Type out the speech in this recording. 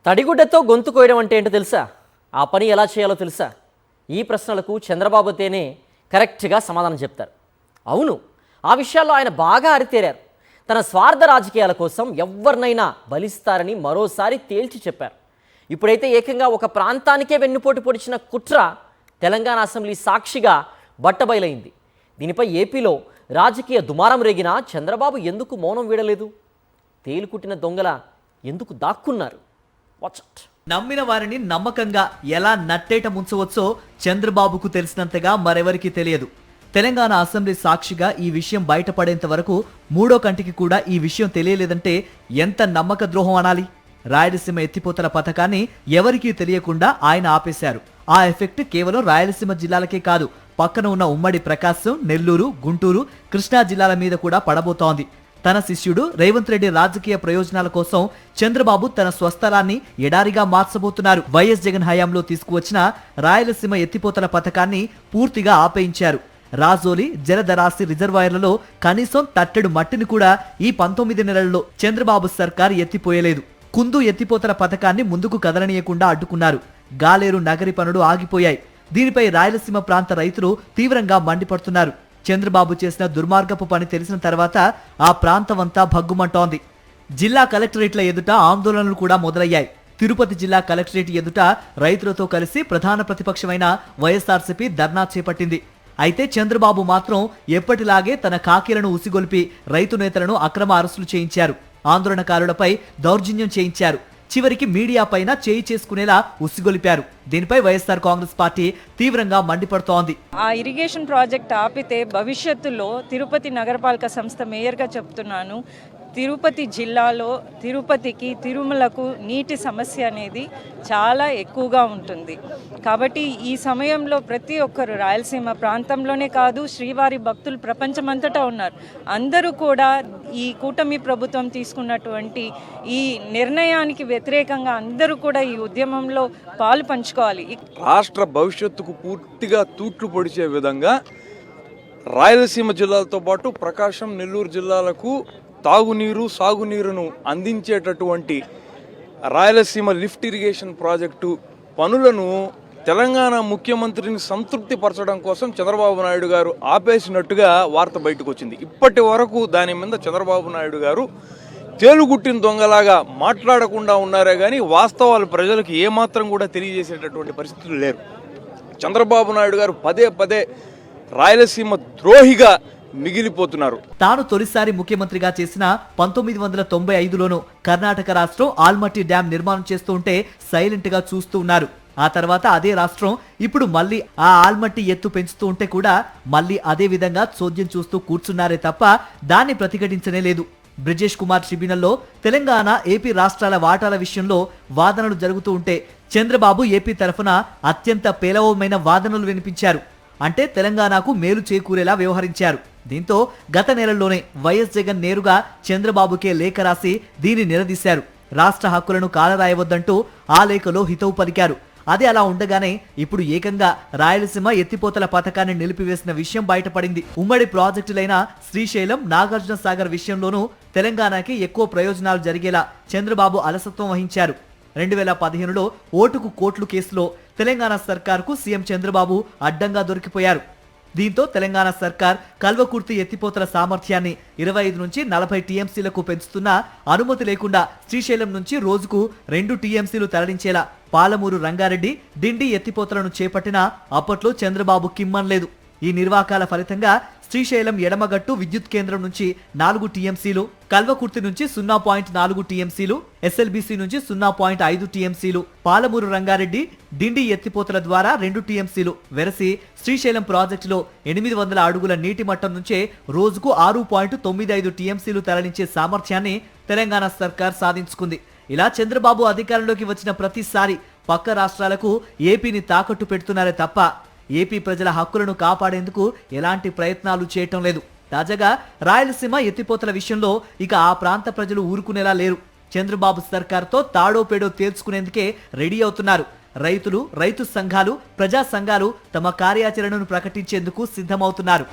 తడిగుడ్డతో గొంతు కోయడం అంటే ఏంటో తెలుసా? ఆ పని ఎలా చేయాలో తెలుసా? ఈ ప్రశ్నలకు చంద్రబాబుతేనే కరెక్ట్గా సమాధానం చెప్తారు. అవును, ఆ విషయాల్లో ఆయన బాగా ఆరితేరారు. తన స్వార్థ రాజకీయాల కోసం ఎవరినైనా బలిస్తారని మరోసారి తేల్చి చెప్పారు. ఇప్పుడైతే ఏకంగా ఒక ప్రాంతానికే వెన్నుపోటు పొడిచిన కుట్ర తెలంగాణ అసెంబ్లీ సాక్షిగా బట్టబయలైంది. దీనిపై ఏపీలో రాజకీయ దుమారం రేగినా చంద్రబాబు ఎందుకు మౌనం వీడలేదు? తేలుకుట్టిన దొంగల ఎందుకు దాక్కున్నారు? నమ్మిన వారిని నమ్మకంగా ఎలా నట్టేట ముంచవచ్చో చంద్రబాబుకు తెలిసినంతగా మరెవరికి తెలియదు. తెలంగాణ అసెంబ్లీ సాక్షిగా ఈ విషయం బయటపడేంత వరకు మూడో కంటికి కూడా ఈ విషయం తెలియలేదంటే ఎంత నమ్మక ద్రోహం అనాలి. రాయలసీమ ఎత్తిపోతల పథకాన్ని ఎవరికీ తెలియకుండా ఆయన ఆపేశారు. ఆ ఎఫెక్ట్ కేవలం రాయలసీమ జిల్లాలకే కాదు, పక్కన ఉన్న ఉమ్మడి ప్రకాశం, నెల్లూరు, గుంటూరు, కృష్ణా జిల్లాల మీద కూడా పడబోతోంది. తన శిష్యుడు రేవంత్ రెడ్డి రాజకీయ ప్రయోజనాల కోసం చంద్రబాబు తన స్వస్థలాన్ని ఎడారిగా మార్చబోతున్నారు. వైఎస్ జగన్ హయాంలో తీసుకువచ్చిన రాయలసీమ ఎత్తిపోతల పథకాన్ని పూర్తిగా ఆపేయించారు. రాజోలి, జలధరాసి రిజర్వాయర్లలో కనీసం తట్టెడు మట్టిని కూడా ఈ 19 నెలల్లో చంద్రబాబు సర్కార్ ఎత్తిపోయలేదు. కుందు ఎత్తిపోతల పథకాన్ని ముందుకు కదలనీయకుండా అడ్డుకున్నారు. గాలేరు నగరి పనులు ఆగిపోయాయి. దీనిపై రాయలసీమ ప్రాంత రైతులు తీవ్రంగా మండిపడుతున్నారు. చంద్రబాబు చేసిన దుర్మార్గపు పని తెలిసిన తర్వాత ఆ ప్రాంతమంతా భగ్గుమంటోంది. జిల్లా కలెక్టరేట్ల ఎదుట ఆందోళనలు కూడా మొదలయ్యాయి. తిరుపతి జిల్లా కలెక్టరేట్ ఎదుట రైతులతో కలిసి ప్రధాన ప్రతిపక్షమైన వైఎస్ఆర్సీపీ ధర్నా చేపట్టింది. అయితే చంద్రబాబు మాత్రం ఎప్పటిలాగే తన కాకీలను ఉసిగొల్పి రైతు నేతలను అక్రమ అరెస్టులు చేయించారు. ఆందోళనకారులపై దౌర్జన్యం చేయించారు. చివరికి మీడియా పైన చేయి చేసుకునేలా ఉసిగొలిపారు. దీనిపై వైఎస్ఆర్ కాంగ్రెస్ పార్టీ తీవ్రంగా మండిపడుతోంది. ఆ ఇరిగేషన్ ప్రాజెక్ట్ ఆపితే భవిష్యత్తులో తిరుపతి నగరపాలక సంస్థ మేయర్గా చెప్తున్నాను, తిరుపతి జిల్లాలో తిరుపతికి, తిరుమలకు నీటి సమస్య అనేది చాలా ఎక్కువగా ఉంటుంది. కాబట్టి ఈ సమయంలో ప్రతి ఒక్కరు రాయలసీమ ప్రాంతంలోనే కాదు, శ్రీవారి భక్తులు ప్రపంచమంతటా ఉన్నారు. అందరూ కూడా ఈ కూటమి ప్రభుత్వం తీసుకున్నటువంటి ఈ నిర్ణయానికి వ్యతిరేకంగా అందరూ కూడా ఈ ఉద్యమంలో పాలు పంచుకోవాలి. రాష్ట్ర భవిష్యత్తుకు పూర్తిగా తూట్లు పొడిచే విధంగా రాయలసీమ జిల్లాలతో పాటు ప్రకాశం, నెల్లూరు జిల్లాలకు తాగునీరు, సాగునీరును అందించేటటువంటి రాయలసీమ లిఫ్ట్ ఇరిగేషన్ ప్రాజెక్టు పనులను తెలంగాణ ముఖ్యమంత్రిని సంతృప్తి పరచడం కోసం చంద్రబాబు నాయుడు గారు ఆపేసినట్టుగా వార్త బయటకు వచ్చింది. ఇప్పటి వరకు దాని మీద చంద్రబాబు నాయుడు గారు తేలుగుట్టిన దొంగలాగా మాట్లాడకుండా ఉన్నారే కానీ వాస్తవాలు ప్రజలకు ఏమాత్రం కూడా తెలియజేసేటటువంటి పరిస్థితులు లేరు. చంద్రబాబు నాయుడు గారు పదే పదే రాయలసీమ ద్రోహిగా మిగిలిపోతున్నారు. తాను తొలిసారి ముఖ్యమంత్రిగా చేసిన 1995లోనూ కర్ణాటక రాష్ట్రం ఆల్మట్టి డ్యాం నిర్మాణం చేస్తూ ఉంటే సైలెంట్ గా చూస్తూ ఉన్నారు. ఆ తర్వాత అదే రాష్ట్రం ఇప్పుడు మళ్ళీ ఆ ఆల్మట్టి ఎత్తు పెంచుతూ ఉంటే కూడా మళ్ళీ అదే విధంగా చోద్యం చూస్తూ కూర్చున్నారే తప్ప దాన్ని ప్రతిఘటించనే లేదు. బ్రిజేష్ కుమార్ ట్రిబ్యునల్లో తెలంగాణ, ఏపీ రాష్ట్రాల వాటాల విషయంలో వాదనలు జరుగుతూ ఉంటే చంద్రబాబు ఏపీ తరఫున అత్యంత పేలవమైన వాదనలు వినిపించారు. అంటే తెలంగాణకు మేలు చేకూరేలా వ్యవహరించారు. దీంతో గత నెలల్లోనే వైఎస్ జగన్ నేరుగా చంద్రబాబుకే లేఖ రాసి దీన్ని నిలదీశారు. రాష్ట్ర హక్కులను కాలరాయవద్దంటూ ఆ లేఖలో హితవు పలికారు. అదే అలా ఉండగానే ఇప్పుడు ఏకంగా రాయలసీమ ఎత్తిపోతల పథకాన్ని నిలిపివేసిన విషయం బయటపడింది. ఉమ్మడి ప్రాజెక్టులైన శ్రీశైలం, నాగార్జున సాగర్ విషయంలోనూ తెలంగాణకి ఎక్కువ ప్రయోజనాలు జరిగేలా చంద్రబాబు అలసత్వం వహించారు. 2015లో ఓటుకు కోట్లు కేసులో తెలంగాణ సర్కార్కు సీఎం చంద్రబాబు అడ్డంగా దొరికిపోయారు. దీంతో తెలంగాణ సర్కార్ కల్వకుర్తి ఎత్తిపోతల సామర్థ్యాన్ని 25 నుంచి 40 టీఎంసీలకు పెంచుతున్నా అనుమతి లేకుండా శ్రీశైలం నుంచి రోజుకు 2 టీఎంసీలు తరలించేలా పాలమూరు, రంగారెడ్డి, డిండి ఎత్తిపోతలను చేపట్టినా అప్పట్లో చంద్రబాబు కిమ్మనలేదు. ఈ నిర్వాకాల ఫలితంగా శ్రీశైలం ఎడమగట్టు విద్యుత్ కేంద్రం నుంచి 4 టీఎంసీలు, కల్వకుర్తి నుంచి 0.4 టీఎంసీలు, ఎస్ఎల్బీసీ నుంచి 0.5 టీఎంసీలు, పాలమూరు, రంగారెడ్డి, డిండి ఎత్తిపోతల ద్వారా 2 టీఎంసీలు వెరసి శ్రీశైలం ప్రాజెక్టులో 800 అడుగుల నీటి మట్టం నుంచే రోజుకు 6.95 టీఎంసీలు తరలించే సామర్థ్యాన్ని తెలంగాణ సర్కార్ సాధించుకుంది. ఇలా చంద్రబాబు అధికారంలోకి వచ్చిన ప్రతిసారి పక్క రాష్ట్రాలకు ఏపీని తాకట్టు పెడుతున్నారే తప్ప ఏపీ ప్రజల హక్కులను కాపాడేందుకు ఎలాంటి ప్రయత్నాలు చేయటం లేదు. తాజాగా రాయలసీమ ఎత్తిపోతల విషయంలో ఇక ఆ ప్రాంత ప్రజలు ఊరుకునేలా లేరు. చంద్రబాబు సర్కార్తో తాడో పేడో తేల్చుకునేందుకే రెడీ అవుతున్నారు. రైతులు, రైతు సంఘాలు, ప్రజా సంఘాలు తమ కార్యాచరణను ప్రకటించేందుకు సిద్ధమవుతున్నారు.